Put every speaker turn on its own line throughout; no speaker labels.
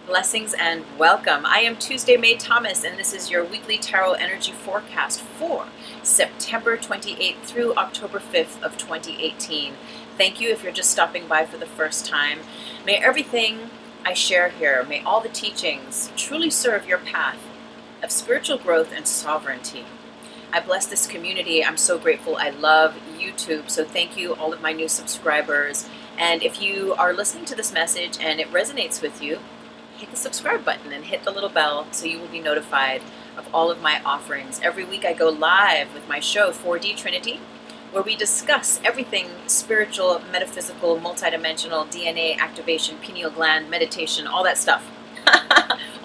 Blessings and welcome. I am Tuesday May Thomas, and this is your weekly tarot energy forecast for September 28th through October 5th of 2018. Thank you if you're just stopping by for the first time. May everything I share here, may all the teachings truly serve your path of spiritual growth and sovereignty. I bless this community. I'm so grateful. I love YouTube, so thank you, all of my new subscribers. And if you are listening to this message and it resonates with you, hit the subscribe button and hit the little bell so you will be notified of all of my offerings. Every week I go live with my show 4D Trinity, where we discuss everything spiritual, metaphysical, multidimensional, DNA activation, pineal gland, meditation, all that stuff.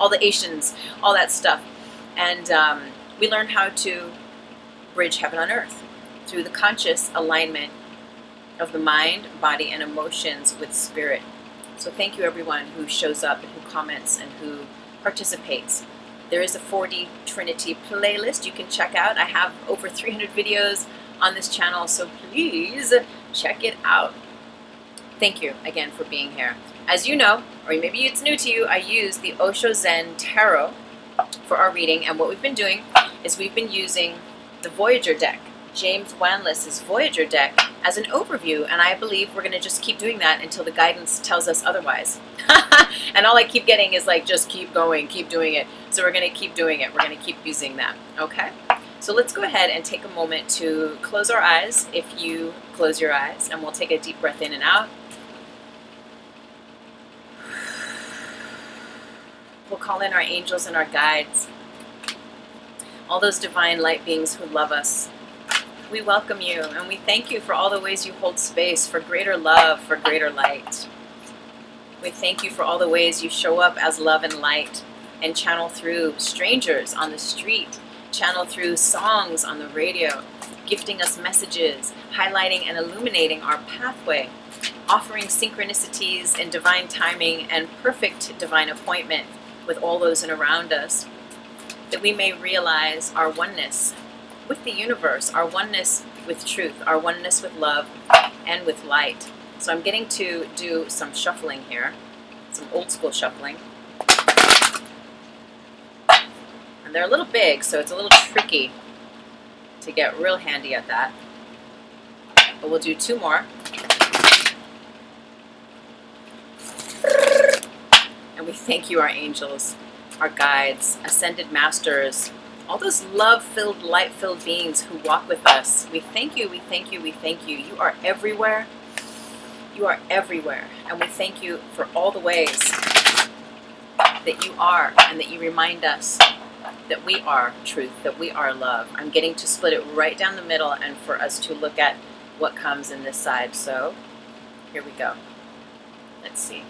All the Asians, all that stuff. And we learn how to bridge heaven on earth through the conscious alignment of the mind, body, and emotions with spirit. So thank you everyone who shows up and who comments and who participates. There is a 4D Trinity playlist you can check out. I have over 300 videos on this channel, so please check it out. Thank you again for being here. As you know, or maybe it's new to you, I use the Osho Zen Tarot for our reading, and what we've been doing is we've been using the Voyager deck, James Wanless's Voyager deck, as an overview, and I believe we're going to just keep doing that until the guidance tells us otherwise. And all I keep getting is like, just keep going, keep doing it. So we're going to keep doing it. We're going to keep using that. Okay? So let's go ahead and take a moment to close our eyes. If you close your eyes, and we'll take a deep breath in and out. We'll call in our angels and our guides, all those divine light beings who love us. We welcome you, and we thank you for all the ways you hold space for greater love, for greater light. We thank you for all the ways you show up as love and light and channel through strangers on the street, channel through songs on the radio, gifting us messages, highlighting and illuminating our pathway, offering synchronicities and divine timing and perfect divine appointment with all those in around us, that we may realize our oneness with the universe, our oneness with truth, our oneness with love and with light. So I'm getting to do some shuffling here, some old school shuffling. And they're a little big, so it's a little tricky to get real handy at that. But we'll do two more. And we thank you, our angels, our guides, ascended masters, all those love-filled, light-filled beings who walk with us. We thank you, we thank you, we thank you. You are everywhere. You are everywhere. And we thank you for all the ways that you are, and that you remind us that we are truth, that we are love. I'm getting to split it right down the middle and for us to look at what comes in this side. So here we go. Let's see.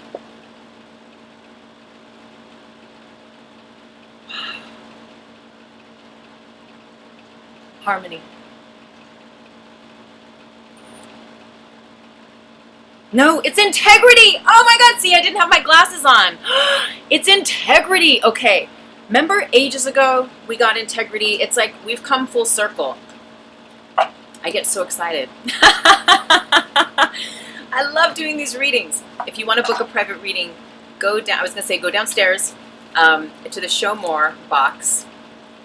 Harmony. No, it's integrity. Oh my God, see, I didn't have my glasses on. It's integrity. Okay, remember ages ago we got integrity? It's like we've come full circle. I get so excited. I love doing these readings. If you want to book a private reading, go down. I was going to say go downstairs to the Show More box.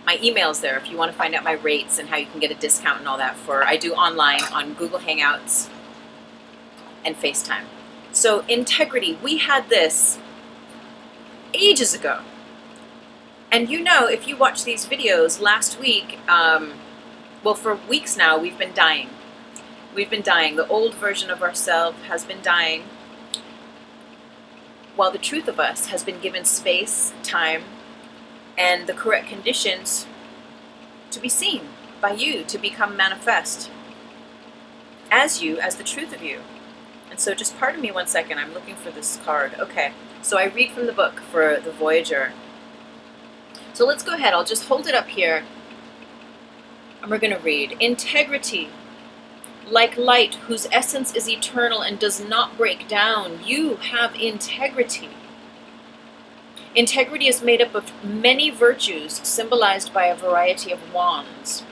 My email's there if you want to find out my rates and how you can get a discount and all that for, I do online on Google Hangouts and FaceTime. So integrity, we had this ages ago. And you know, if you watch these videos last week, well, for weeks now, we've been dying. We've been dying. The old version of ourselves has been dying, while the truth of us has been given space, time, and the correct conditions to be seen by you, to become manifest as you, as the truth of you. And so just pardon me one second, I'm looking for this card. Okay, so I read from the book for the Voyager. So let's go ahead, I'll just hold it up here, and we're going to read. Integrity, like light whose essence is eternal and does not break down, you have integrity. Integrity is made up of many virtues symbolized by a variety of wands,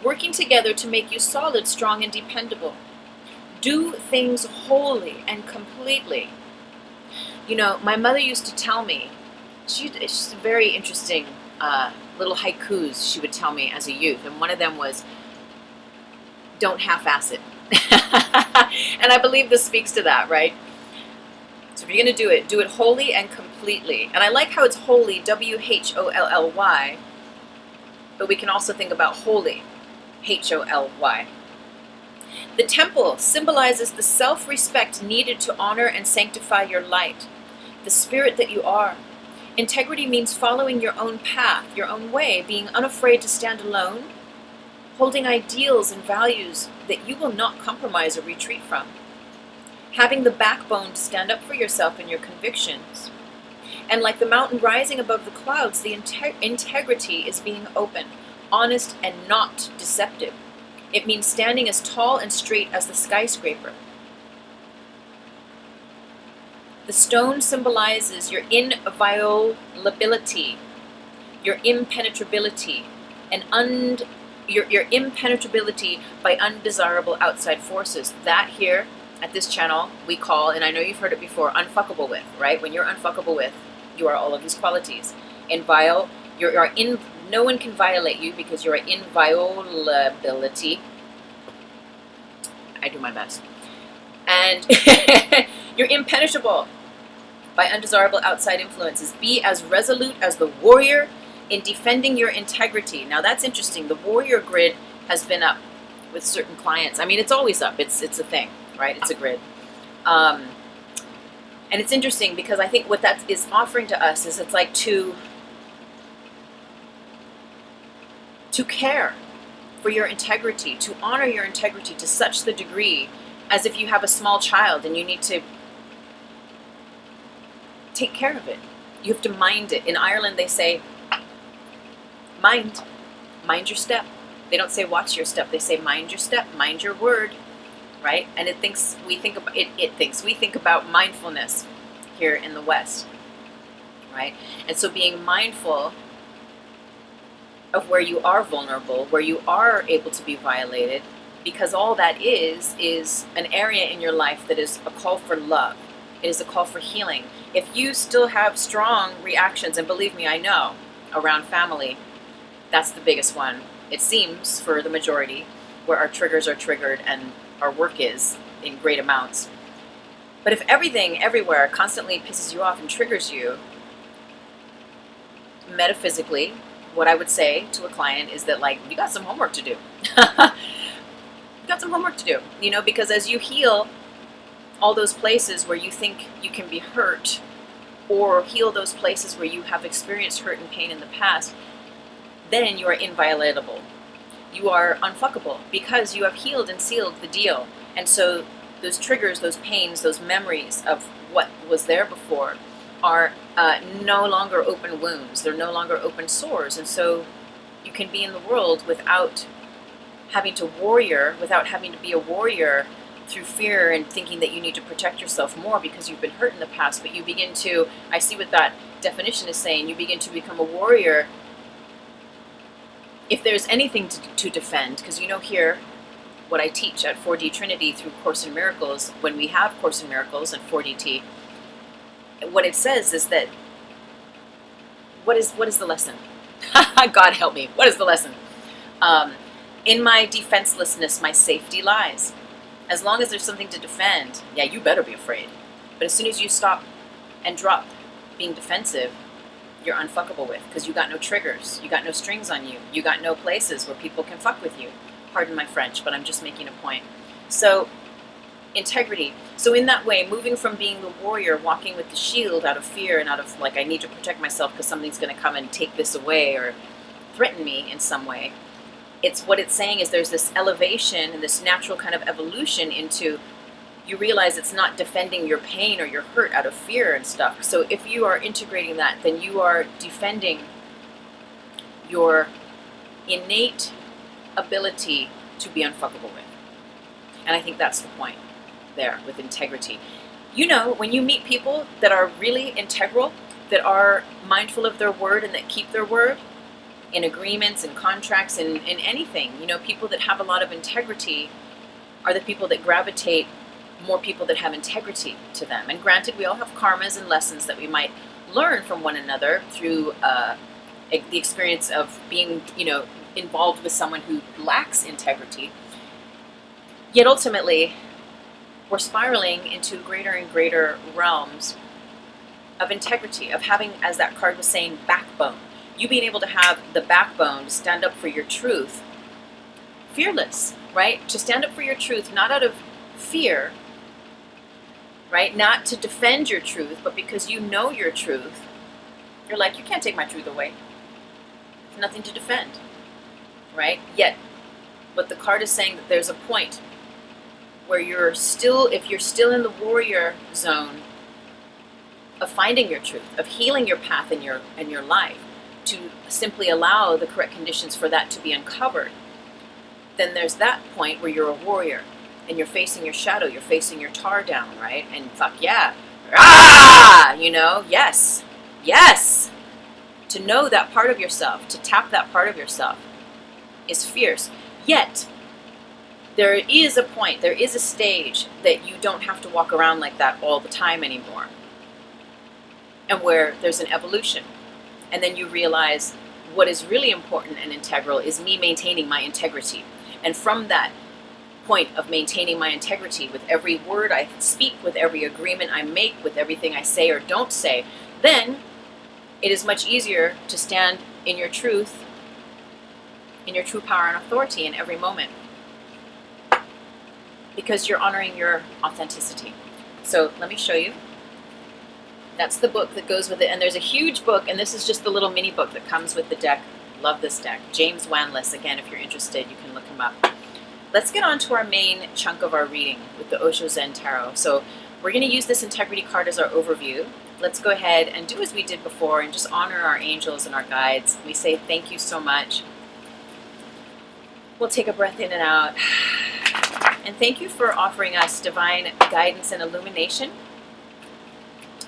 working together to make you solid, strong, and dependable. Do things wholly and completely. You know, my mother used to tell me, she's a very interesting little haikus she would tell me as a youth. And one of them was, don't half-ass it. And I believe this speaks to that, right? So if you're going to do it wholly and completely. And I like how it's wholly, W-H-O-L-L-Y, but we can also think about holy, H-O-L-Y. The temple symbolizes the self-respect needed to honor and sanctify your light, the spirit that you are. Integrity means following your own path, your own way, being unafraid to stand alone, holding ideals and values that you will not compromise or retreat from. Having the backbone to stand up for yourself and your convictions. And like the mountain rising above the clouds, the integrity is being open, honest, and not deceptive. It means standing as tall and straight as the skyscraper. The stone symbolizes your inviolability, your impenetrability, and your impenetrability by undesirable outside forces. That here at this channel we call, and I know you've heard it before, unfuckable with, right? When you're unfuckable with, you are all of these qualities. No one can violate you because you're inviolability. I do my best. And you're impenetrable by undesirable outside influences. Be as resolute as the warrior in defending your integrity. Now that's interesting. The warrior grid has been up with certain clients. I mean, it's always up. It's a thing, right? It's a grid. And it's interesting because I think what that is offering to us is it's like to care for your integrity, to honor your integrity to such the degree as if you have a small child and you need to take care of it. You have to mind it. In Ireland they say, mind your step. They don't say watch your step, they say mind your step, mind your word, right? And we think about mindfulness here in the West, right? And so being mindful of where you are vulnerable, where you are able to be violated, because all that is an area in your life that is a call for love. It is a call for healing. If you still have strong reactions, and believe me, I know, around family, that's the biggest one. It seems, for the majority, where our triggers are triggered and our work is in great amounts. But if everything, everywhere, constantly pisses you off and triggers you, metaphysically, what I would say to a client is that, like, you got some homework to do. You got some homework to do, you know, because as you heal all those places where you think you can be hurt, or heal those places where you have experienced hurt and pain in the past, then you are inviolable. You are unfuckable because you have healed and sealed the deal. And so those triggers, those pains, those memories of what was there before are no longer open wounds. They're no longer open sores. And so you can be in the world without having to be a warrior through fear and thinking that you need to protect yourself more because you've been hurt in the past. But you begin to, I see what that definition is saying, you begin to become a warrior if there's anything to defend. Because you know here, what I teach at 4D Trinity through Course in Miracles, when we have Course in Miracles and 4DT, what it says is that, what is the lesson? God help me, what is the lesson? In my defenselessness, my safety lies. As long as there's something to defend, yeah, you better be afraid. But as soon as you stop and drop being defensive, you're unfuckable with, because you got no triggers, you got no strings on you, you got no places where people can fuck with you. Pardon my French, but I'm just making a point. So, integrity. So in that way, moving from being the warrior, walking with the shield out of fear and out of, like, I need to protect myself because something's going to come and take this away or threaten me in some way. It's what it's saying is there's this elevation and this natural kind of evolution into, you realize it's not defending your pain or your hurt out of fear and stuff. So if you are integrating that, then you are defending your innate ability to be unfuckable with. And I think that's the point there with integrity. You know, when you meet people that are really integral, that are mindful of their word and that keep their word, in agreements and contracts and in anything, you know, people that have a lot of integrity are the people that gravitate more people that have integrity to them. And granted, we all have karmas and lessons that we might learn from one another through the experience of being, involved with someone who lacks integrity. Yet ultimately, we're spiraling into greater and greater realms of integrity, of having, as that card was saying, backbone. You being able to have the backbone to stand up for your truth, fearless, right? To stand up for your truth, not out of fear, right? Not to defend your truth, but because you know your truth. You're like, you can't take my truth away. There's nothing to defend, right? Yet, what the card is saying, that there's a point where you're still, if you're still in the warrior zone of finding your truth, of healing your path in your life, to simply allow the correct conditions for that to be uncovered, then there's that point where you're a warrior and you're facing your shadow, you're facing your tar down, right? And fuck yeah, ah, yes, yes. To know that part of yourself, to tap that part of yourself is fierce. Yet, there is a point, there is a stage that you don't have to walk around like that all the time anymore. And where there's an evolution. And then you realize what is really important and integral is me maintaining my integrity. And from that point of maintaining my integrity, with every word I speak, with every agreement I make, with everything I say or don't say, then it is much easier to stand in your truth, in your true power and authority in every moment. Because you're honoring your authenticity. So let me show you. That's the book that goes with it. And there's a huge book, and this is just the little mini book that comes with the deck. Love this deck. James Wanless, again, if you're interested, you can look him up. Let's get on to our main chunk of our reading with the Osho Zen Tarot. So we're going to use this integrity card as our overview. Let's go ahead and do as we did before and just honor our angels and our guides. We say thank you so much. We'll take a breath in and out. And thank you for offering us divine guidance and illumination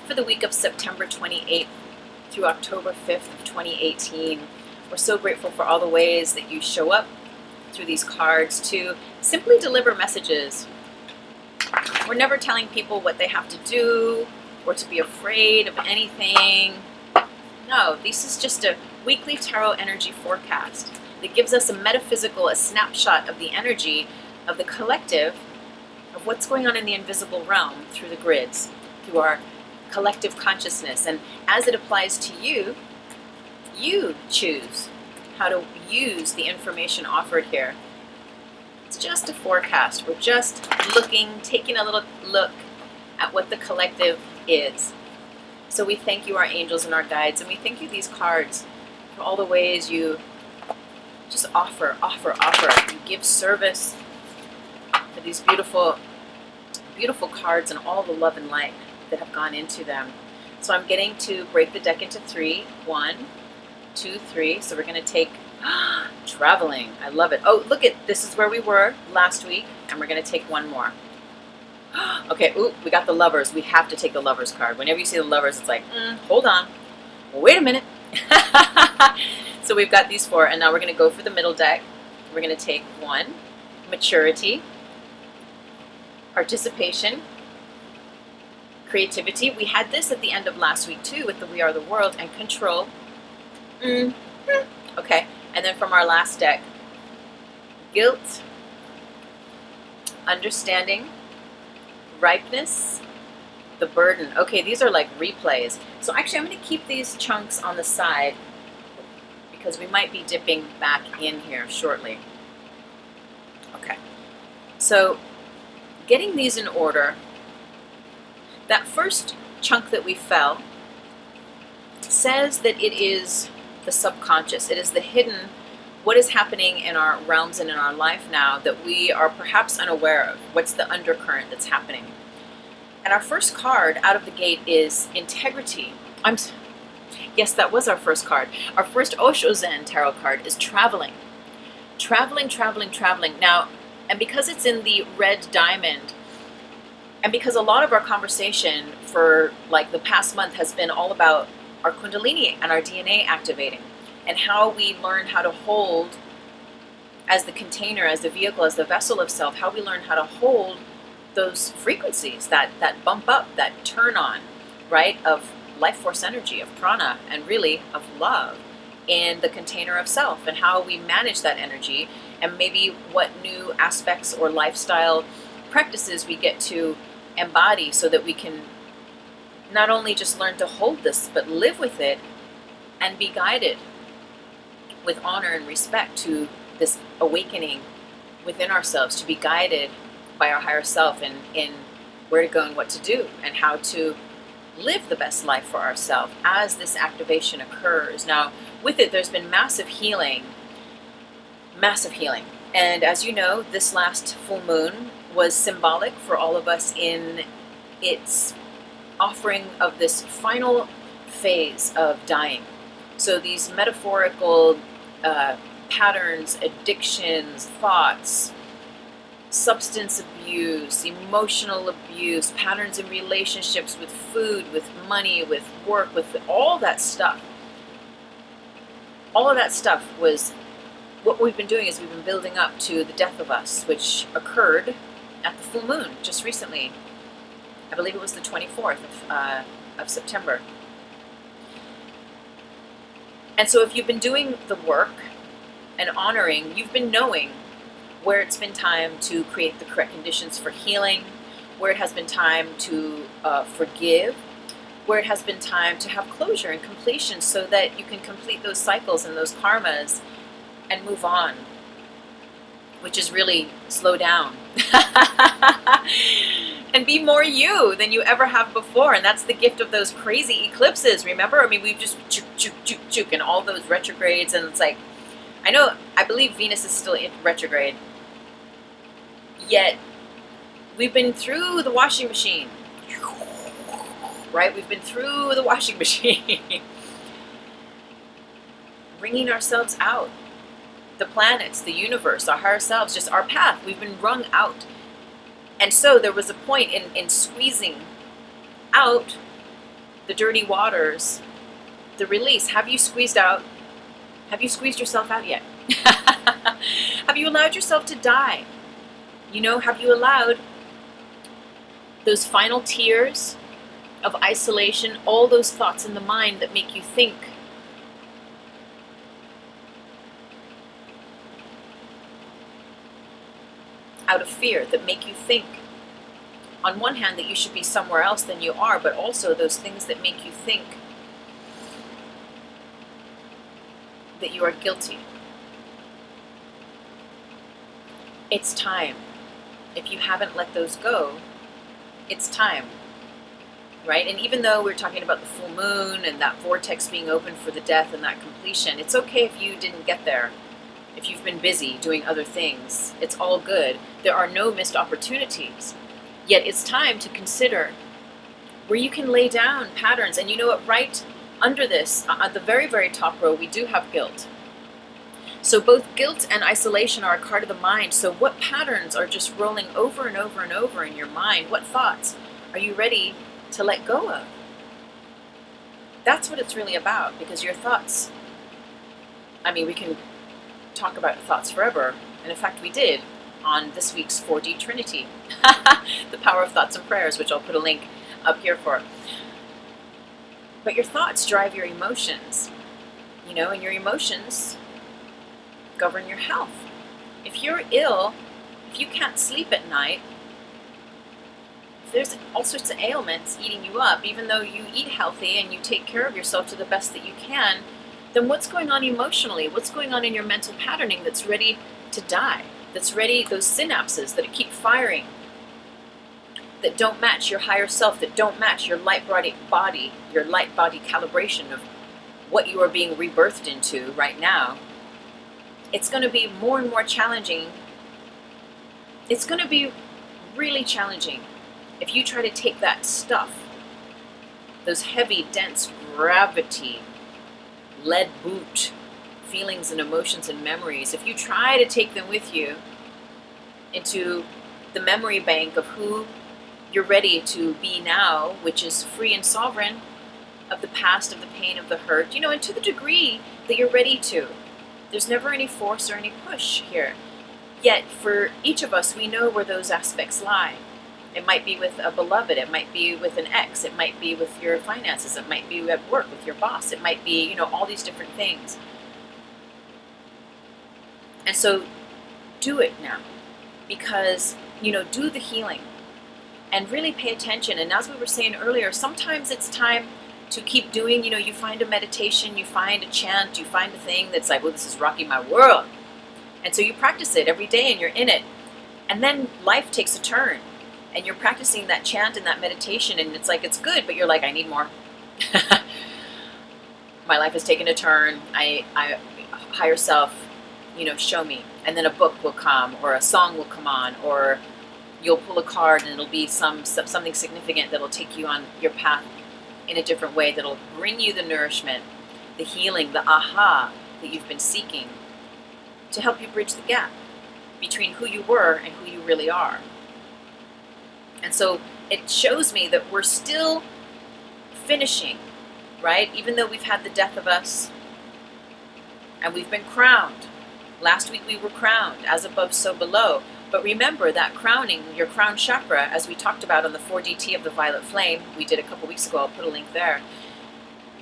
for the week of September 28th through October 5th of 2018. We're so grateful for all the ways that you show up through these cards to simply deliver messages. We're never telling people what they have to do or to be afraid of anything. No, this is just a weekly tarot energy forecast that gives us a snapshot of the energy of the collective, of what's going on in the invisible realm through the grids, through our collective consciousness. And as it applies to you, you choose how to use the information offered here. It's just a forecast. We're just taking a little look at what the collective is. So we thank you, our angels and our guides, and we thank you, these cards, for all the ways you just offer. You give service for these beautiful, beautiful cards and all the love and light that have gone into them. So I'm getting to break the deck into 3. 1, 2, 3. So we're going to take traveling. I love it. Oh, look this is where we were last week, and we're going to take one more. Okay, ooh, we got the lovers. We have to take the lovers card. Whenever you see the lovers, it's like, hold on. Wait a minute. So we've got these 4, and now we're going to go for the middle deck. We're going to take 1, maturity, participation, creativity. We had this at the end of last week too with the We Are the World, and control. Okay, and then from our last deck, guilt, understanding, ripeness, the burden. Okay, these are like replays. So actually I'm going to keep these chunks on the side because we might be dipping back in here shortly. Okay, so getting these in order, that first chunk that we fell says that it is the subconscious. It is the hidden, what is happening in our realms and in our life now that we are perhaps unaware of. What's the undercurrent that's happening? And our first card out of the gate is integrity. Yes, that was our first card. Our first Osho Zen tarot card is traveling. Traveling. Now, and because it's in the red diamond, and because a lot of our conversation for like the past month has been all about our Kundalini and our DNA activating, and how we learn how to hold as the container, as the vehicle, as the vessel of self, how we learn how to hold those frequencies, that bump up, that turn on, right, of life force energy, of prana, and really of love in the container of self, and how we manage that energy, and maybe what new aspects or lifestyle practices we get to embody so that we can not only just learn to hold this, but live with it and be guided with honor and respect to this awakening within ourselves, to be guided by our higher self in where to go and what to do, and how to live the best life for ourselves as this activation occurs. Now, with it, there's been massive healing. And as you know, this last full moon was symbolic for all of us in its offering of this final phase of dying. So these metaphorical patterns, addictions, thoughts, substance abuse, emotional abuse, patterns in relationships with food, with money, with work, with all that stuff. All of that stuff was what we've been doing, is we've been building up to the death of us, which occurred at the full moon just recently. I believe it was the 24th of September. And so if you've been doing the work and honoring, you've been knowing where it's been time to create the correct conditions for healing, where it has been time to forgive, where it has been time to have closure and completion so that you can complete those cycles and those karmas and move on, which is really slow down and be more you than you ever have before. And that's the gift of those crazy eclipses. Remember, I mean, we've just juke and all those retrogrades, and it's like, I believe Venus is still in retrograde, yet we've been through the washing machine, right? We've been through the washing machine, wringing ourselves out. The planets, the universe, our higher selves, just our path, we've been wrung out. And so there was a point in squeezing out the dirty waters, the release. Have you squeezed out? Have you squeezed yourself out yet? Have you allowed yourself to die? Have you allowed those final tears of isolation, all those thoughts in the mind that make you think out of fear, that make you think, on one hand, that you should be somewhere else than you are, but also those things that make you think that you are guilty? It's time. If you haven't let those go, it's time, right? And even though we're talking about the full moon and that vortex being open for the death and that completion, it's okay if you didn't get there. If you've been busy doing other things, it's all good. There are no missed opportunities. Yet it's time to consider where you can lay down patterns. And you know what? Right under this, at the very, very top row, we do have guilt. So both guilt and isolation are a card of the mind. So what patterns are just rolling over and over and over in your mind? What thoughts are you ready to let go of? That's what it's really about, because your thoughts, we can talk about thoughts forever, and in fact we did on this week's 4D Trinity, the power of thoughts and prayers, which I'll put a link up here for. But your thoughts drive your emotions, and your emotions govern your health. If you're ill, if you can't sleep at night, if there's all sorts of ailments eating you up, even though you eat healthy and you take care of yourself to the best that you can, then what's going on emotionally? What's going on in your mental patterning that's ready to die? That's ready, those synapses that keep firing, that don't match your higher self, that don't match your light body calibration of what you are being rebirthed into right now. It's going to be more and more challenging. It's going to be really challenging if you try to take that stuff, those heavy, dense gravity, lead boot feelings and emotions and memories, if you try to take them with you into the memory bank of who you're ready to be now, which is free and sovereign of the past, of the pain, of the hurt, and to the degree that you're ready to. There's never any force or any push here. Yet for each of us, we know where those aspects lie. It might be with a beloved. It might be with an ex. It might be with your finances. It might be at work with your boss. It might be, all these different things. And so do it now, because, do the healing and really pay attention. And as we were saying earlier, sometimes it's time to keep doing, you find a meditation, you find a chant, you find a thing that's like, well, this is rocking my world. And so you practice it every day and you're in it. And then life takes a turn and you're practicing that chant and that meditation, and it's like, it's good, but you're like, I need more. My life has taken a turn. I higher self, show me. And then a book will come, or a song will come on, or you'll pull a card and it'll be something significant that'll take you on your path in a different way, that'll bring you the nourishment, the healing, the aha that you've been seeking, to help you bridge the gap between who you were and who you really are. And so it shows me that we're still finishing, right? Even though we've had the death of us and we've been crowned. Last week we were crowned, as above, so below. But remember that crowning, your crown chakra, as we talked about on the 4DT of the violet flame, we did a couple weeks ago, I'll put a link there.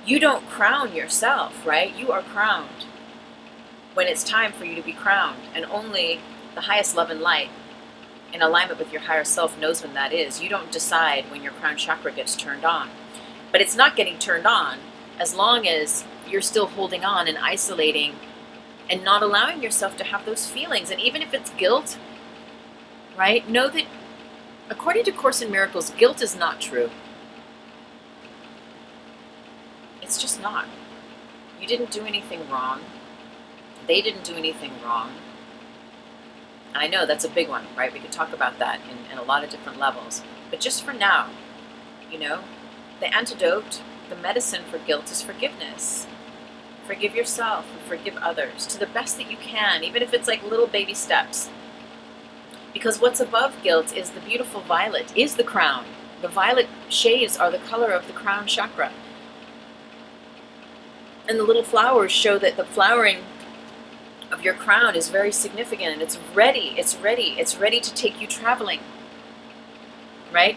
You don't crown yourself, right? You are crowned when it's time for you to be crowned. And only the highest love and light, in alignment with your higher self, knows when that is. You don't decide when your crown chakra gets turned on. But it's not getting turned on as long as you're still holding on and isolating and not allowing yourself to have those feelings. And even if it's guilt, right? Know that according to Course in Miracles, guilt is not true. It's just not. You didn't do anything wrong. They didn't do anything wrong. And I know that's a big one, right? We could talk about that in a lot of different levels. But just for now, the antidote, the medicine for guilt is forgiveness. Forgive yourself and forgive others to the best that you can, even if it's like little baby steps. Because what's above guilt is the beautiful violet, is the crown. The violet shades are the color of the crown chakra. And the little flowers show that the flowering of your crown is very significant, and it's ready to take you traveling, right?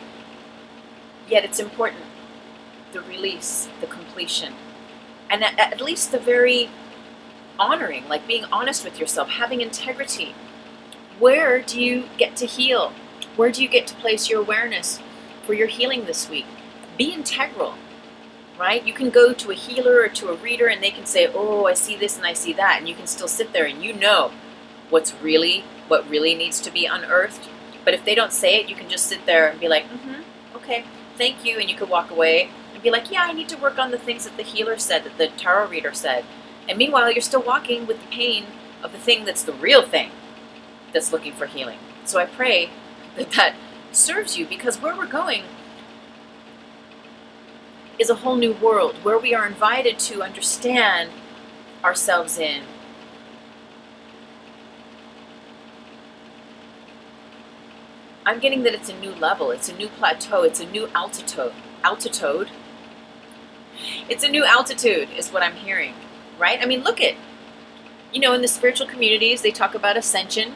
Yet it's important, the release, the completion, and at least the very honoring, like being honest with yourself, having integrity. Where do you get to heal? Where do you get to place your awareness for your healing this week? Be integral. Right? You can go to a healer or to a reader and they can say, oh, I see this and I see that. And you can still sit there and what really needs to be unearthed. But if they don't say it, you can just sit there and be like, okay, thank you. And you could walk away and be like, yeah, I need to work on the things that the healer said, that the tarot reader said. And meanwhile, you're still walking with the pain of the thing that's the real thing that's looking for healing. So I pray that serves you, because where we're going is a whole new world where we are invited to understand ourselves in. I'm getting that it's a new level, it's a new plateau, it's a new altitude. It's a new altitude is what I'm hearing, right? I mean, look at, in the spiritual communities, they talk about ascension,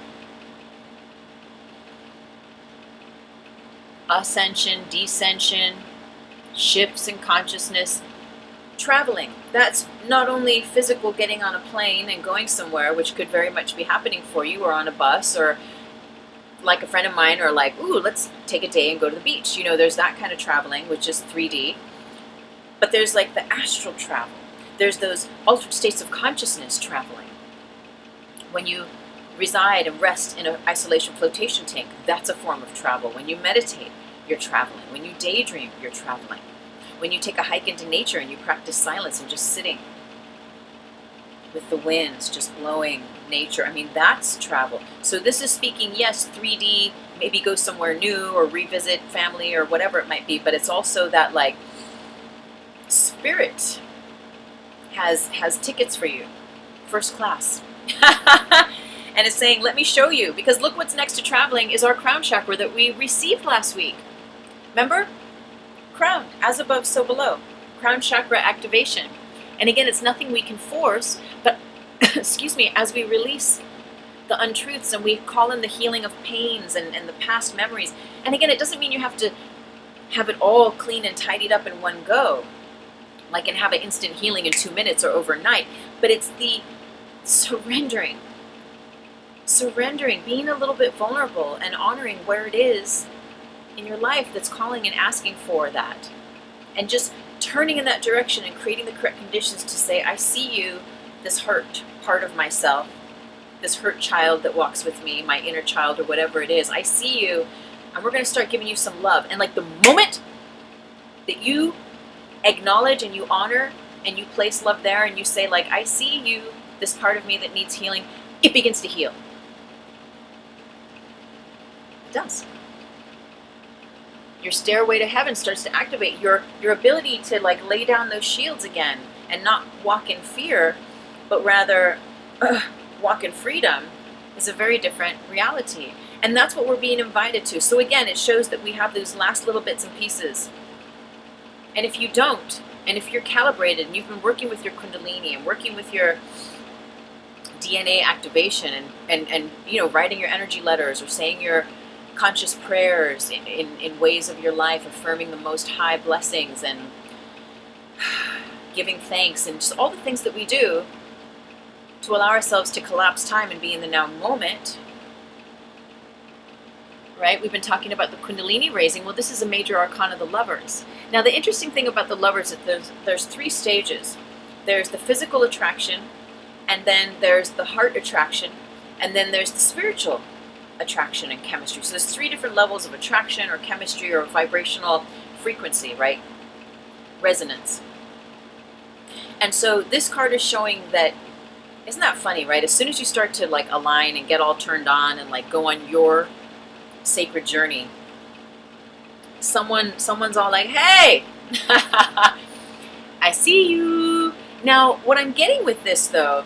descension, shifts in consciousness, traveling. That's not only physical, getting on a plane and going somewhere, which could very much be happening for you, or on a bus, or like a friend of mine, or like, ooh, let's take a day and go to the beach. There's that kind of traveling, which is 3D. But there's like the astral travel. There's those altered states of consciousness traveling. When you reside and rest in an isolation flotation tank, that's a form of travel. When you meditate, you're traveling. When you daydream, you're traveling. When you take a hike into nature and you practice silence and just sitting with the winds just blowing, nature, I mean, that's travel. So this is speaking, yes, 3D, maybe go somewhere new or revisit family or whatever it might be, but it's also that like spirit has tickets for you, first class. And it's saying, let me show you, because look what's next to traveling is our crown chakra that we received last week. Remember? Crowned, as above, so below. Crown chakra activation. And again, it's nothing we can force, but excuse me, as we release the untruths, and we call in the healing of pains and the past memories. And again, it doesn't mean you have to have it all clean and tidied up in one go, like and have an instant healing in 2 minutes or overnight, but it's the surrendering, being a little bit vulnerable and honoring where it is in your life that's calling and asking for that, and just turning in that direction and creating the correct conditions to say, I see you, this hurt part of myself, this hurt child that walks with me, my inner child or whatever it is, I see you, and we're going to start giving you some love. And like the moment that you acknowledge and you honor and you place love there and you say like, I see you, this part of me that needs healing, it begins to heal. It does. Your stairway to heaven starts to activate. Your ability to like lay down those shields again and not walk in fear, but rather walk in freedom is a very different reality. And that's what we're being invited to. So again, it shows that we have those last little bits and pieces. And if you don't, and if you're calibrated and you've been working with your Kundalini and working with your DNA activation and you know, writing your energy letters or saying your conscious prayers in ways of your life, affirming the Most High blessings and giving thanks and just all the things that we do to allow ourselves to collapse time and be in the now moment, right? We've been talking about the Kundalini raising. Well, this is a major arcana of the Lovers. Now, the interesting thing about the Lovers is that there's 3 stages. There's the physical attraction, and then there's the heart attraction, and then there's the spiritual attraction and chemistry. So there's 3 different levels of attraction or chemistry or vibrational frequency, right? Resonance. And so this card is showing that, isn't that funny, right? As soon as you start to like align and get all turned on and like go on your sacred journey, someone's all like, hey, I see you. Now, what I'm getting with this though,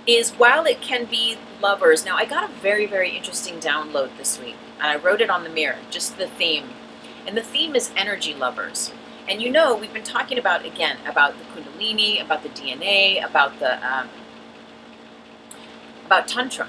is while it can be lovers, now I got a very, very interesting download this week, and I wrote it on the mirror, just the theme. And the theme is energy lovers. And you know, we've been talking about, again, about the Kundalini, about the DNA, about the, about Tantra,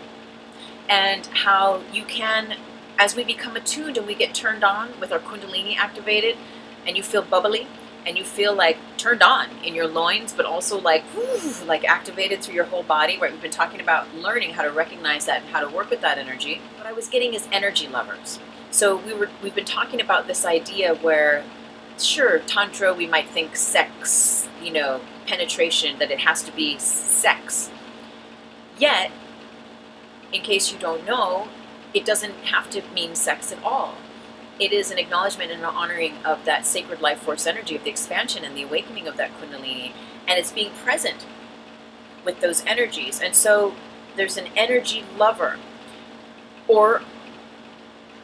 and how you can, as we become attuned and we get turned on with our Kundalini activated, and you feel bubbly, and you feel like turned on in your loins, but also like, whew, like activated through your whole body, right? We've been talking about learning how to recognize that and how to work with that energy. What I was getting is energy lovers. So we've been talking about this idea where, sure, Tantra, we might think sex, you know, penetration, that it has to be sex. Yet, in case you don't know, it doesn't have to mean sex at all. It is an acknowledgement and an honoring of that sacred life force energy, of the expansion and the awakening of that Kundalini, and it's being present with those energies. And so there's an energy lover or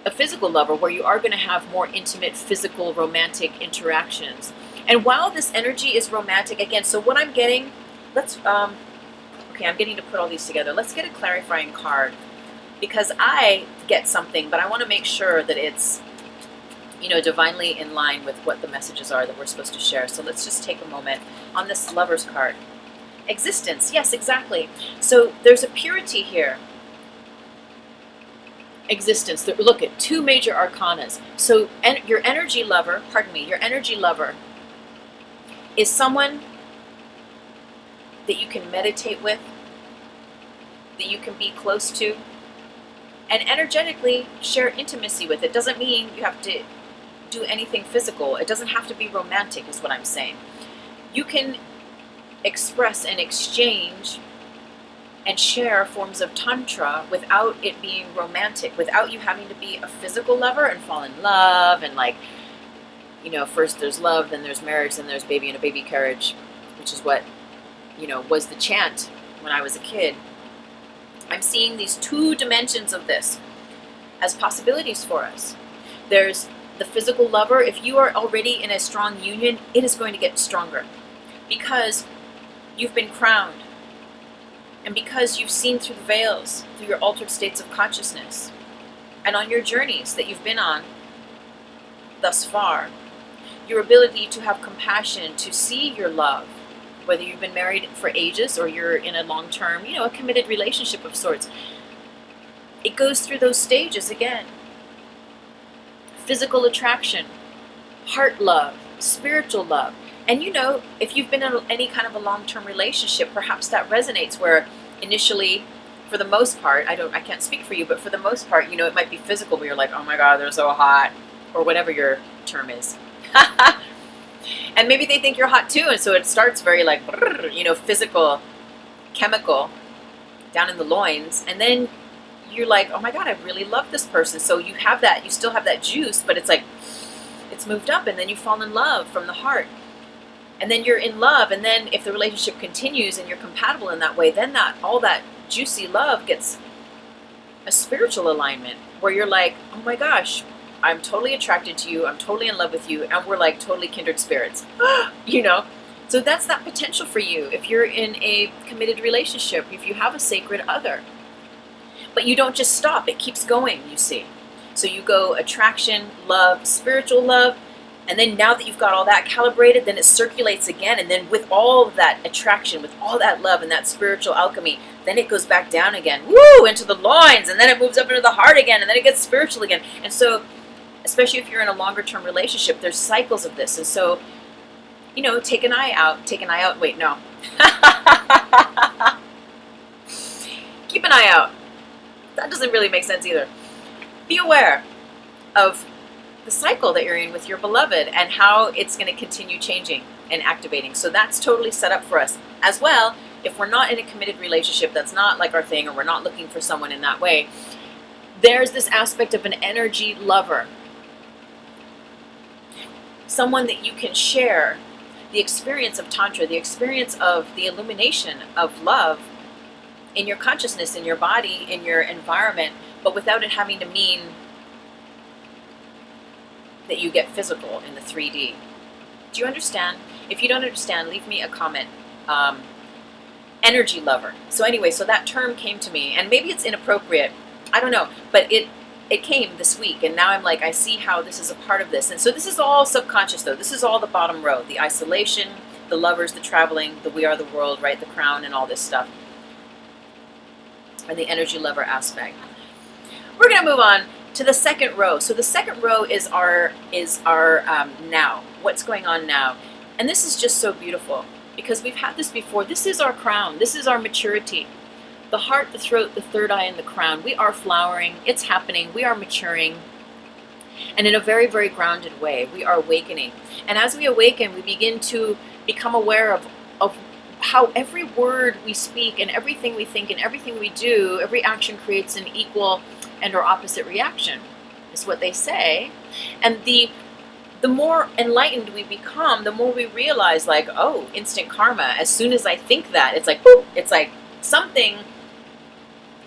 a physical lover where you are going to have more intimate physical romantic interactions. And while this energy is romantic, again, so what I'm getting, let's okay, I'm getting to put all these together. Let's get a clarifying card, because I get something, but I want to make sure that it's, you know, divinely in line with what the messages are that we're supposed to share. So let's just take a moment on this Lover's card. Existence, yes, exactly. So there's a purity here. Existence. Look at 2 major arcanas. So your energy lover, your energy lover is someone that you can meditate with, that you can be close to, and energetically share intimacy with. It doesn't mean you have to do anything physical. It doesn't have to be romantic, is what I'm saying. You can express and exchange and share forms of Tantra without it being romantic, without you having to be a physical lover and fall in love and like, you know, first there's love, then there's marriage, then there's baby in a baby carriage, which is what, you know, was the chant when I was a kid. I'm seeing these 2 dimensions of this as possibilities for us. There's the physical lover. If you are already in a strong union, it is going to get stronger because you've been crowned and because you've seen through the veils, through your altered states of consciousness, and on your journeys that you've been on thus far, your ability to have compassion, to see your love, whether you've been married for ages or you're in a long-term, you know, a committed relationship of sorts, it goes through those stages again. Physical attraction, heart love, spiritual love. And you know, if you've been in any kind of a long-term relationship, perhaps that resonates where initially, for the most part, I can't speak for you, but for the most part, you know, it might be physical where you're like, oh my God, they're so hot, or whatever your term is. And maybe they think you're hot too, and so it starts very like, you know, physical, chemical, down in the loins, and then you're like, oh my God, I really love this person. So you have that, you still have that juice, but it's like, it's moved up, and then you fall in love from the heart. And then you're in love, and then if the relationship continues and you're compatible in that way, then that all that juicy love gets a spiritual alignment where you're like, oh my gosh, I'm totally attracted to you, I'm totally in love with you, and we're like totally kindred spirits. You know? So that's that potential for you if you're in a committed relationship, if you have a sacred other. But you don't just stop, it keeps going, you see. So you go attraction, love, spiritual love, and then now that you've got all that calibrated, then it circulates again, and then with all of that attraction, with all that love and that spiritual alchemy, then it goes back down again, woo, into the loins, and then it moves up into the heart again, and then it gets spiritual again. And so, especially if you're in a longer term relationship, there's cycles of this. And so, you know, take an eye out, wait, no. Keep an eye out. That doesn't really make sense either. Be aware of the cycle that you're in with your beloved and how it's going to continue changing and activating. So that's totally set up for us as well. If we're not in a committed relationship, that's not like our thing, or we're not looking for someone in that way, there's this aspect of an energy lover. Someone that you can share the experience of Tantra, the experience of the illumination of love in your consciousness, in your body, in your environment, but without it having to mean that you get physical in the 3D. Do you understand? If you don't understand, leave me a comment. Energy lover. So anyway, so that term came to me, and maybe it's inappropriate, I don't know, but it came this week, and now I'm like, I see how this is a part of this. And so this is all subconscious though. This is all the bottom row, the isolation, the lovers, the traveling, the we are the world, right, the crown and all this stuff. And the energy lover aspect. We're going to move on to the second row. So the second row is our now. What's going on now? And this is just so beautiful because we've had this before. This is our crown. This is our maturity. The heart, the throat, the third eye, and the crown. We are flowering. It's happening. We are maturing. And in a very, very grounded way, we are awakening. And as we awaken, we begin to become aware of how every word we speak and everything we think and everything we do, every action creates an equal and or opposite reaction, is what they say. And the more enlightened we become, the more we realize, like, oh, instant karma. As soon as I think that, it's like, boop, it's like something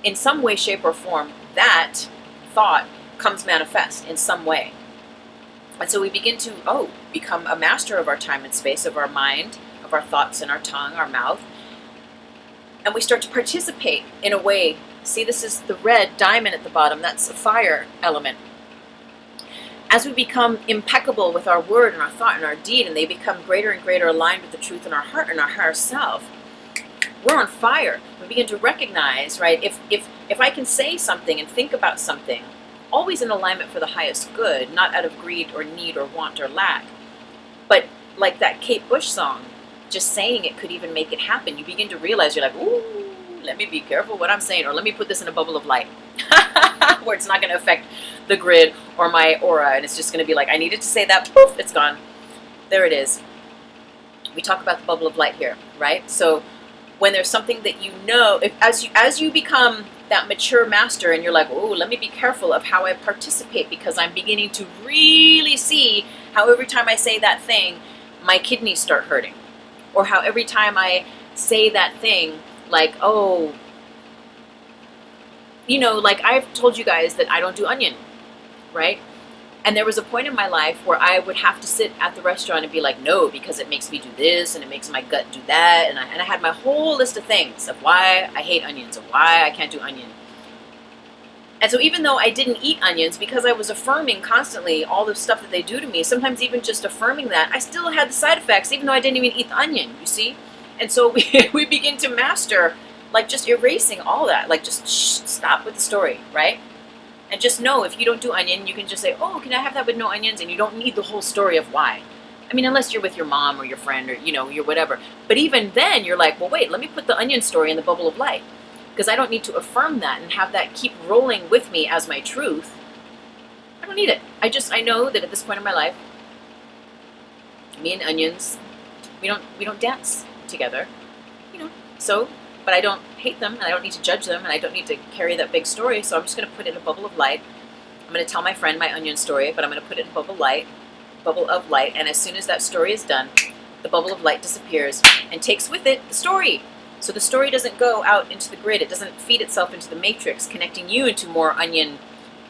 in some way, shape, or form, that thought comes manifest in some way. And so we begin to, become a master of our time and space, of our mind, of our thoughts and our tongue, our mouth. And we start to participate in a way. See, this is the red diamond at the bottom. That's the fire element. As we become impeccable with our word and our thought and our deed, and they become greater and greater aligned with the truth in our heart and our higher self, we're on fire. We begin to recognize, right, if I can say something and think about something, always in alignment for the highest good, not out of greed or need or want or lack, but like that Kate Bush song, just saying it could even make it happen. You begin to realize, you're like, ooh, let me be careful what I'm saying, or let me put this in a bubble of light where it's not going to affect the grid or my aura, and it's just going to be like, I needed to say that, poof, it's gone. There it is. We talk about the bubble of light here, right? So when there's something that you know, as you become that mature master, and you're like, oh, let me be careful of how I participate, because I'm beginning to really see how every time I say that thing, my kidneys start hurting. Or how every time I say that thing, like, oh, you know, like I've told you guys that I don't do onion, right? And there was a point in my life where I would have to sit at the restaurant and be like, no, because it makes me do this, and it makes my gut do that. And I had my whole list of things of why I hate onions, and why I can't do onion. And so even though I didn't eat onions, because I was affirming constantly all the stuff that they do to me, sometimes even just affirming that, I still had the side effects, even though I didn't even eat the onion, you see? And so we begin to master, like just erasing all that, like just stop with the story, right? And just know if you don't do onion, you can just say, oh, can I have that with no onions? And you don't need the whole story of why. I mean, unless you're with your mom or your friend or, your whatever. But even then, you're like, well, wait, let me put the onion story in the bubble of light. Because I don't need to affirm that and have that keep rolling with me as my truth. I don't need it. I know that at this point in my life, me and onions, we don't dance together, So, but I don't hate them, and I don't need to judge them, and I don't need to carry that big story. So I'm just going to put it in a bubble of light. I'm going to tell my friend my onion story, but I'm going to put it in a bubble of light. And as soon as that story is done, the bubble of light disappears and takes with it the story. So the story doesn't go out into the grid. It doesn't feed itself into the matrix, connecting you into more onion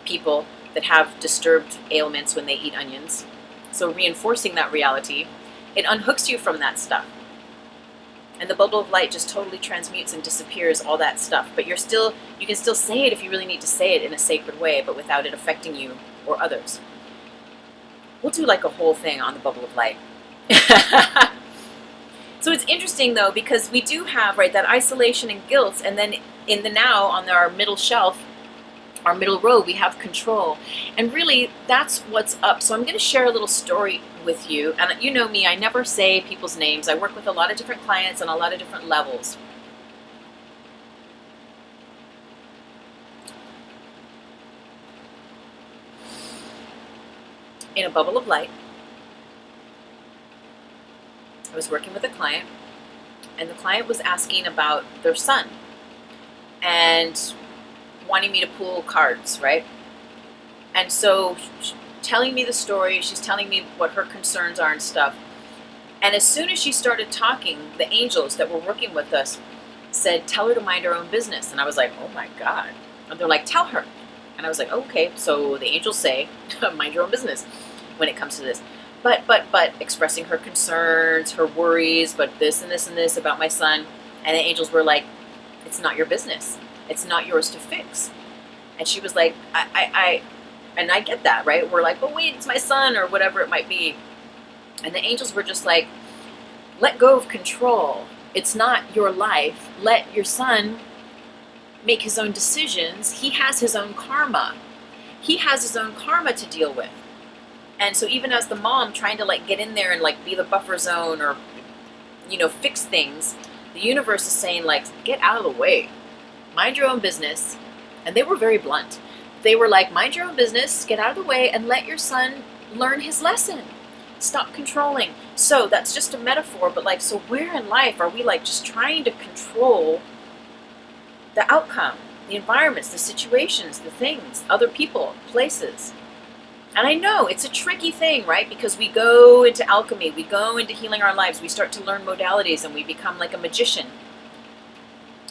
people that have disturbed ailments when they eat onions. So reinforcing that reality, it unhooks you from that stuff. And the bubble of light just totally transmutes and disappears all that stuff. But you can still say it if you really need to say it in a sacred way, but without it affecting you or others. We'll do like a whole thing on the bubble of light. So it's interesting though, because we do have, right, that isolation and guilt, and then in the now, on our middle shelf, our middle row, we have control. And really, that's what's up. So I'm going to share a little story with you. And you know me, I never say people's names. I work with a lot of different clients on a lot of different levels. In a bubble of light, I was working with a client, and the client was asking about their son and wanting me to pull cards, right? And so telling me the story, she's telling me what her concerns are and stuff. And as soon as she started talking, the angels that were working with us said, tell her to mind her own business. And I was like, oh my God. And they're like, tell her. And I was like, okay, so the angels say, mind your own business when it comes to this. But expressing her concerns, her worries, but this and this and this about my son. And the angels were like, it's not your business. It's not yours to fix. And she was like, and I get that, right? We're like, but wait, it's my son, or whatever it might be. And the angels were just like, let go of control. It's not your life. Let your son make his own decisions. He has his own karma. He has his own karma to deal with. And so even as the mom trying to like get in there and like be the buffer zone or, fix things, the universe is saying like, get out of the way. Mind your own business. And they were very blunt. They were like, mind your own business, get out of the way, and let your son learn his lesson. Stop controlling. So that's just a metaphor, but like, so where in life are we like just trying to control the outcome, the environments, the situations, the things, other people, places? And I know it's a tricky thing, right? Because we go into alchemy, we go into healing our lives, we start to learn modalities, and we become like a magician.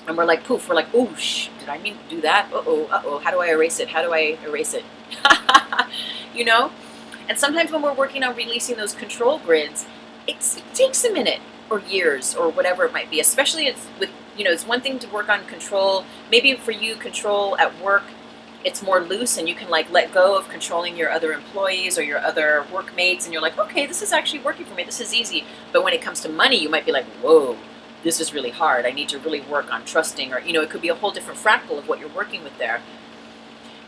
And we're like, poof, we're like, oh, did I mean to do that? Uh-oh, how do I erase it? How do I erase it? And sometimes when we're working on releasing those control grids, it takes a minute or years or whatever it might be, especially it's one thing to work on control. Maybe for you, control at work, it's more loose and you can like let go of controlling your other employees or your other workmates, and you're like, okay, this is actually working for me. This is easy. But when it comes to money, you might be like, whoa, this is really hard. I need to really work on trusting, or, it could be a whole different fractal of what you're working with there.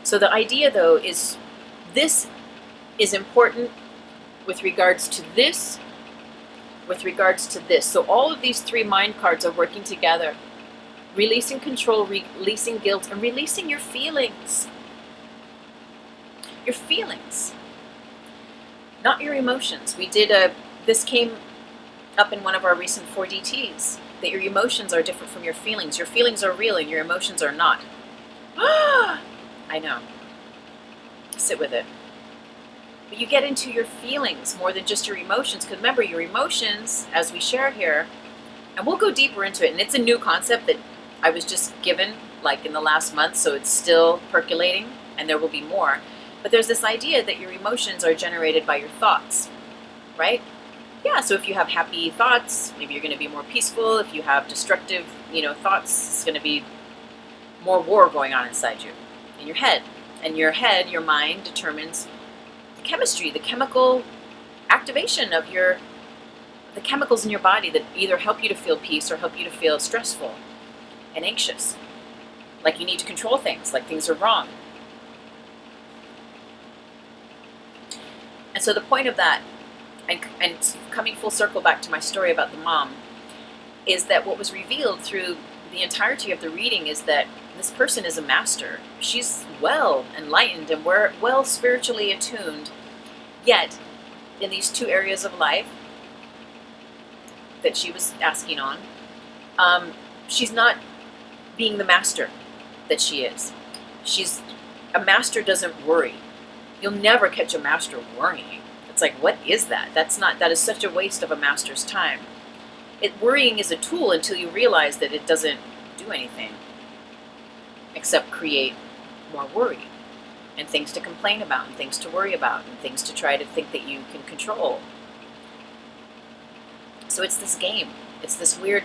So the idea though is this is important with regards to this, with regards to this. So all of these three mind cards are working together. Releasing control, releasing guilt, and releasing your feelings. Your feelings. Not your emotions. This came up in one of our recent 4DTs, that your emotions are different from your feelings. Your feelings are real and your emotions are not. I know. Sit with it. But you get into your feelings more than just your emotions, because remember, your emotions, as we share here, and we'll go deeper into it, and it's a new concept that I was just given like in the last month, so it's still percolating, and there will be more. But there's this idea that your emotions are generated by your thoughts, right? Yeah, so if you have happy thoughts, maybe you're going to be more peaceful. If you have destructive, thoughts, it's going to be more war going on inside you, in your head. And your head, your mind, determines the chemistry, the chemical activation of the chemicals in your body that either help you to feel peace or help you to feel stressful. and anxious. Like you need to control things, like things are wrong. And so the point of that, and coming full circle back to my story about the mom, is that what was revealed through the entirety of the reading is that this person is a master. She's well enlightened and we're well spiritually attuned, yet in these two areas of life that she was asking on, she's not being the master that she is. A master doesn't worry. You'll never catch a master worrying. It's like, what is that? That is such a waste of a master's time. Worrying is a tool until you realize that it doesn't do anything except create more worry and things to complain about and things to worry about and things to try to think that you can control. So it's this game. It's this weird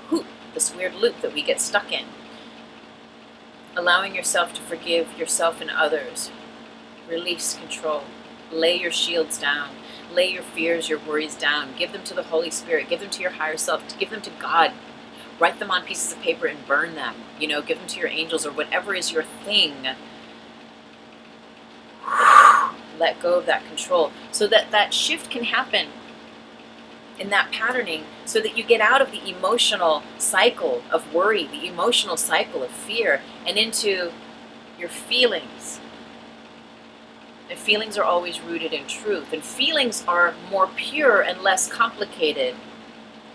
hoop, this weird loop that we get stuck in. Allowing yourself to forgive yourself and others. Release control. Lay your shields down. Lay your fears, your worries down. Give them to the Holy Spirit. Give them to your higher self. Give them to God. Write them on pieces of paper and burn them. Give them to your angels or whatever is your thing. Let go of that control so that that shift can happen in that patterning, so that you get out of the emotional cycle of worry, the emotional cycle of fear, and into your feelings. And feelings are always rooted in truth. And feelings are more pure and less complicated.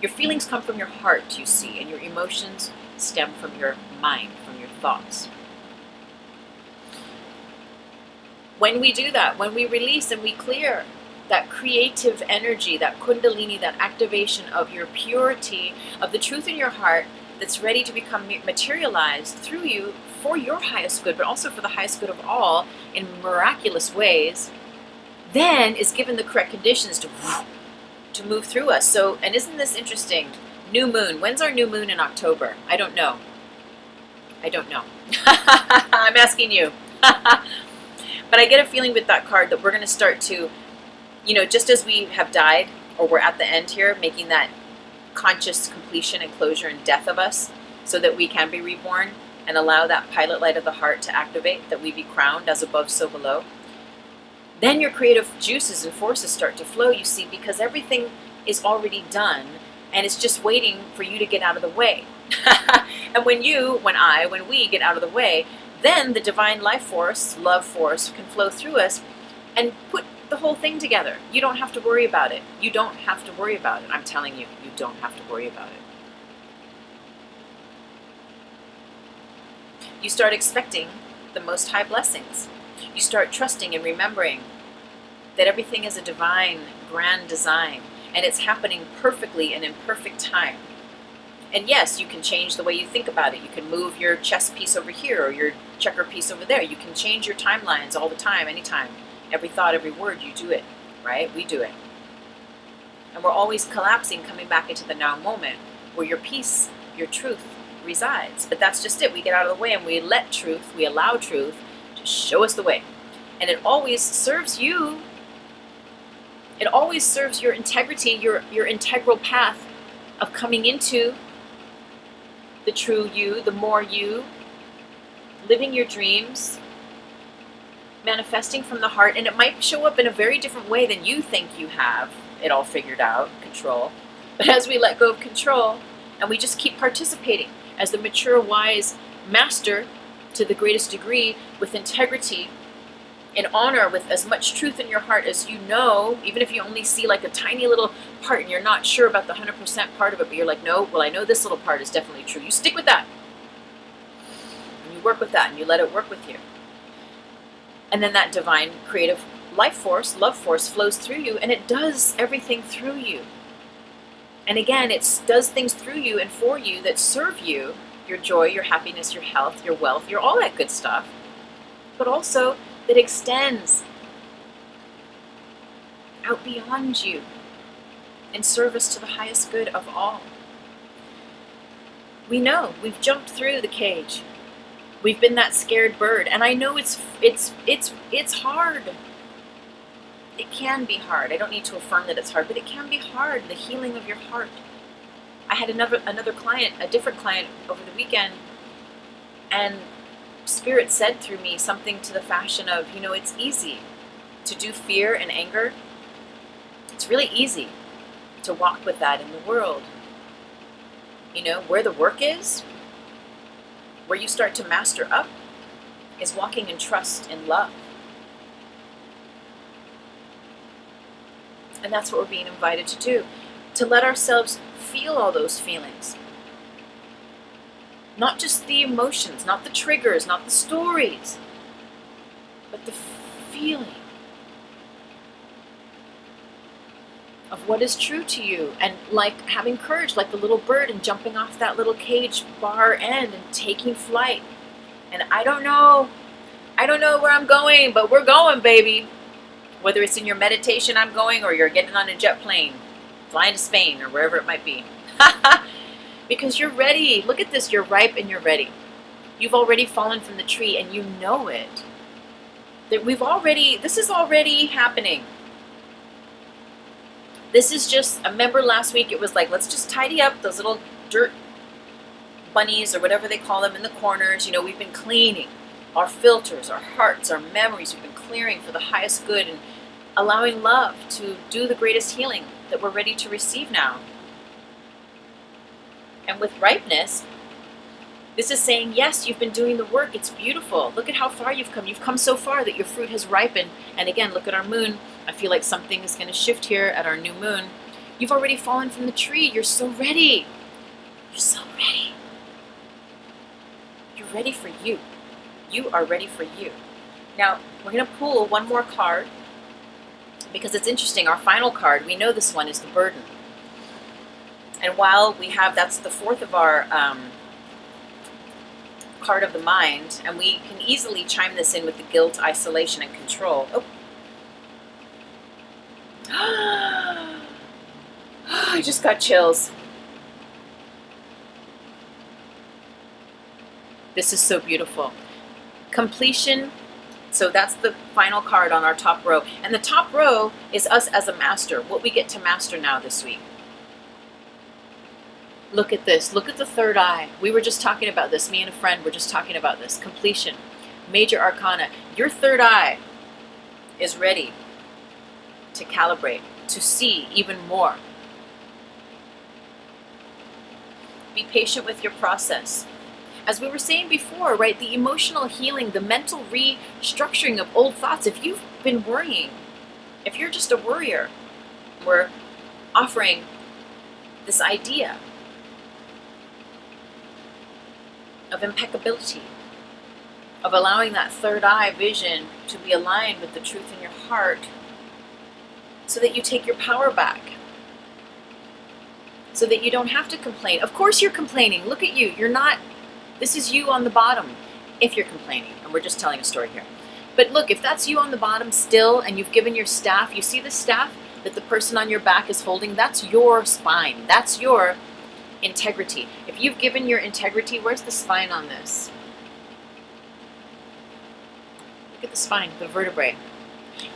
Your feelings come from your heart, you see, and your emotions stem from your mind, from your thoughts. When we do that, when we release and we clear that creative energy, that kundalini, that activation of your purity, of the truth in your heart that's ready to become materialized through you for your highest good, but also for the highest good of all in miraculous ways, then is given the correct conditions to move through us. So, and isn't this interesting? New moon. When's our new moon in October? I don't know. I'm asking you. But I get a feeling with that card that we're going to start to, just as we have died, or we're at the end here, making that conscious completion and closure and death of us so that we can be reborn and allow that pilot light of the heart to activate, that we be crowned as above, so below. Then your creative juices and forces start to flow, you see, because everything is already done and it's just waiting for you to get out of the way. And when we get out of the way, then the divine life force, love force, can flow through us and put the whole thing together. You don't have to worry about it. You don't have to worry about it. I'm telling you, you don't have to worry about it. You start expecting the most high blessings. You start trusting and remembering that everything is a divine, grand design, and it's happening perfectly and in perfect time. And yes, you can change the way you think about it. You can move your chess piece over here or your checker piece over there. You can change your timelines all the time, anytime. Every thought, every word, you do it, right? We do it. And we're always collapsing, coming back into the now moment where your peace, your truth resides. But that's just it. We get out of the way and we let truth, we allow truth to show us the way. And it always serves you. It always serves your integrity, your integral path of coming into the true you, the more you, living your dreams, manifesting from the heart. And it might show up in a very different way than you think you have it all figured out, control. But as we let go of control and we just keep participating as the mature, wise master to the greatest degree, with integrity, in honor, with as much truth in your heart as you know, even if you only see like a tiny little part and you're not sure about the 100% part of it, but you're like, no, well, I know this little part is definitely true. You stick with that. And you work with that and you let it work with you. And then that divine creative life force, love force flows through you, and it does everything through you. And again, it does things through you and for you that serve you, your joy, your happiness, your health, your wealth, your all that good stuff. But also that extends out beyond you in service to the highest good of all. We know we've jumped through the cage. We've been that scared bird, and I know it's hard. It can be hard. I don't need to affirm that it's hard, but it can be hard. The healing of your heart, I had another client, a different client over the weekend, and Spirit said through me something to the fashion of, you know, it's easy to do fear and anger. It's really easy to walk with that in the world. You know, where the work is, where you start to master up, is walking in trust and love. And that's what we're being invited to do, to let ourselves feel all those feelings. Not just the emotions, not the triggers, not the stories, but the feeling of what is true to you, and like having courage, like the little bird, and jumping off that little cage bar end and taking flight. And I don't know where I'm going, but we're going, baby. Whether it's in your meditation, I'm going, or you're getting on a jet plane, flying to Spain, or wherever it might be. Because you're ready. Look at this, you're ripe and you're ready. You've already fallen from the tree and you know it. That this is already happening. This is just, I remember last week it was like, let's just tidy up those little dirt bunnies or whatever they call them in the corners. You know, we've been cleaning our filters, our hearts, our memories. We've been clearing for the highest good and allowing love to do the greatest healing that we're ready to receive now. And with ripeness, this is saying, yes, you've been doing the work. It's beautiful. Look at how far you've come. You've come so far that your fruit has ripened. And again, look at our moon. I feel like something is going to shift here at our new moon. You've already fallen from the tree. You're so ready. You're so ready. You're ready for you. You are ready for you. Now, we're going to pull one more card because it's interesting. Our final card, we know this one is the burden. And while we have, that's the fourth of our card of the mind, and we can easily chime this in with the guilt, isolation, and control. Oh. I just got chills. This is so beautiful. Completion. So that's the final card on our top row. And the top row is us as a master, what we get to master now this week. Look at this. Look at the third eye. We were just talking about this. Me and a friend were just talking about this. Completion. Major arcana. Your third eye is ready to calibrate, to see even more. Be patient with your process. As we were saying before, right, the emotional healing, the mental restructuring of old thoughts. If you've been worrying, if you're just a worrier, we're offering this idea of impeccability, of allowing that third eye vision to be aligned with the truth in your heart so that you take your power back, so that you don't have to complain. Of course you're complaining. Look at you. You're not, this is you on the bottom if you're complaining, and we're just telling a story here. But look, if that's you on the bottom still and you've given your staff, you see the staff that the person on your back is holding, that's your spine. That's your integrity. If you've given your integrity, where's the spine on this? Look at the spine, the vertebrae.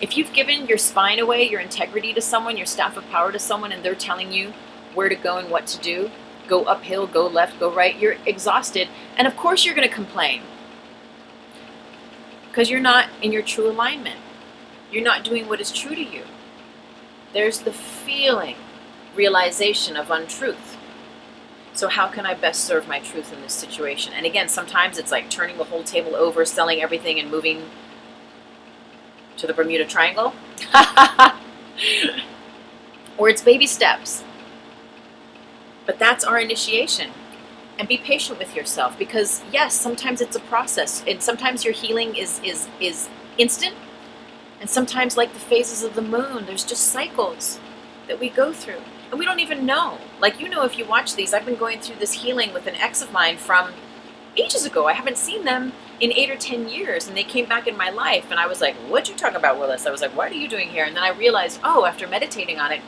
If you've given your spine away, your integrity to someone, your staff of power to someone, and they're telling you where to go and what to do, go uphill, go left, go right, you're exhausted. And of course you're going to complain because you're not in your true alignment. You're not doing what is true to you. There's the feeling, realization of untruth. So how can I best serve my truth in this situation? And again, sometimes it's like turning the whole table over, selling everything and moving to the Bermuda Triangle. Or it's baby steps. But that's our initiation. And be patient with yourself because yes, sometimes it's a process. And sometimes your healing is instant. And sometimes, like the phases of the moon, there's just cycles that we go through. And we don't even know. Like, you know, if you watch these, I've been going through this healing with an ex of mine from ages ago. I haven't seen them in 8 or 10 years. And they came back in my life. And I was like, what'd you talk about, Willis? I was like, what are you doing here? And then I realized, oh, after meditating on it,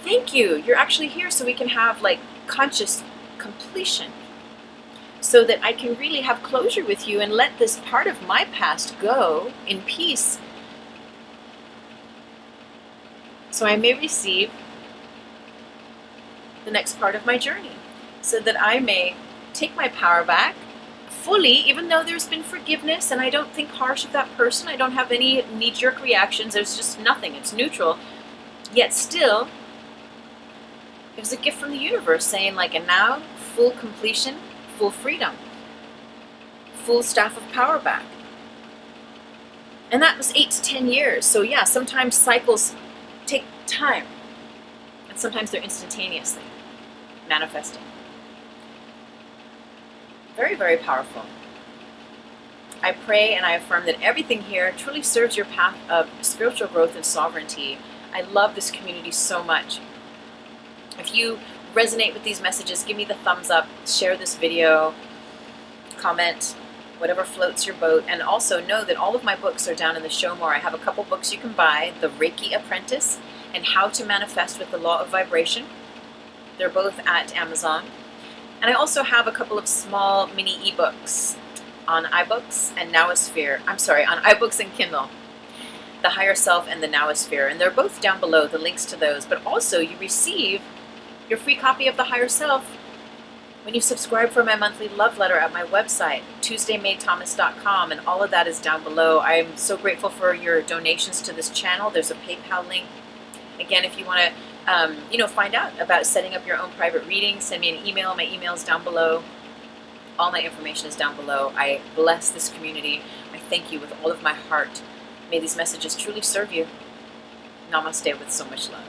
thank you. You're actually here so we can have like conscious completion. So that I can really have closure with you and let this part of my past go in peace. So I may receive the next part of my journey, so that I may take my power back fully, even though there's been forgiveness and I don't think harsh of that person. I don't have any knee-jerk reactions. There's just nothing. It's neutral. Yet still, it was a gift from the universe saying, like, and now, full completion, full freedom, full staff of power back. And that was 8 to 10 years. So yeah, sometimes cycles take time. And sometimes they're instantaneously manifesting. Very, very powerful. I pray and I affirm that everything here truly serves your path of spiritual growth and sovereignty. I love this community so much. If you resonate with these messages, give me the thumbs up, share this video, comment, whatever floats your boat. And also know that all of my books are down in the show more. I have a couple books you can buy, The REIKI Apprentice and How to Manifest with the Law of Vibration. They're both at Amazon. And I also have a couple of small mini ebooks on iBooks and NOWOSPHERE. I'm sorry, on iBooks and Kindle. The Higher Self and the NOWOSPHERE. And they're both down below, the links to those. But also you receive your free copy of The Higher Self when you subscribe for my monthly love letter at my website, TuesdayMayThomas.com, and all of that is down below. I am so grateful for your donations to this channel. There's a PayPal link. Again, if you want to find out about setting up your own private reading, send me an email. My email is down below. All my information is down below. I bless this community. I thank you with all of my heart. May these messages truly serve you. Namaste with so much love.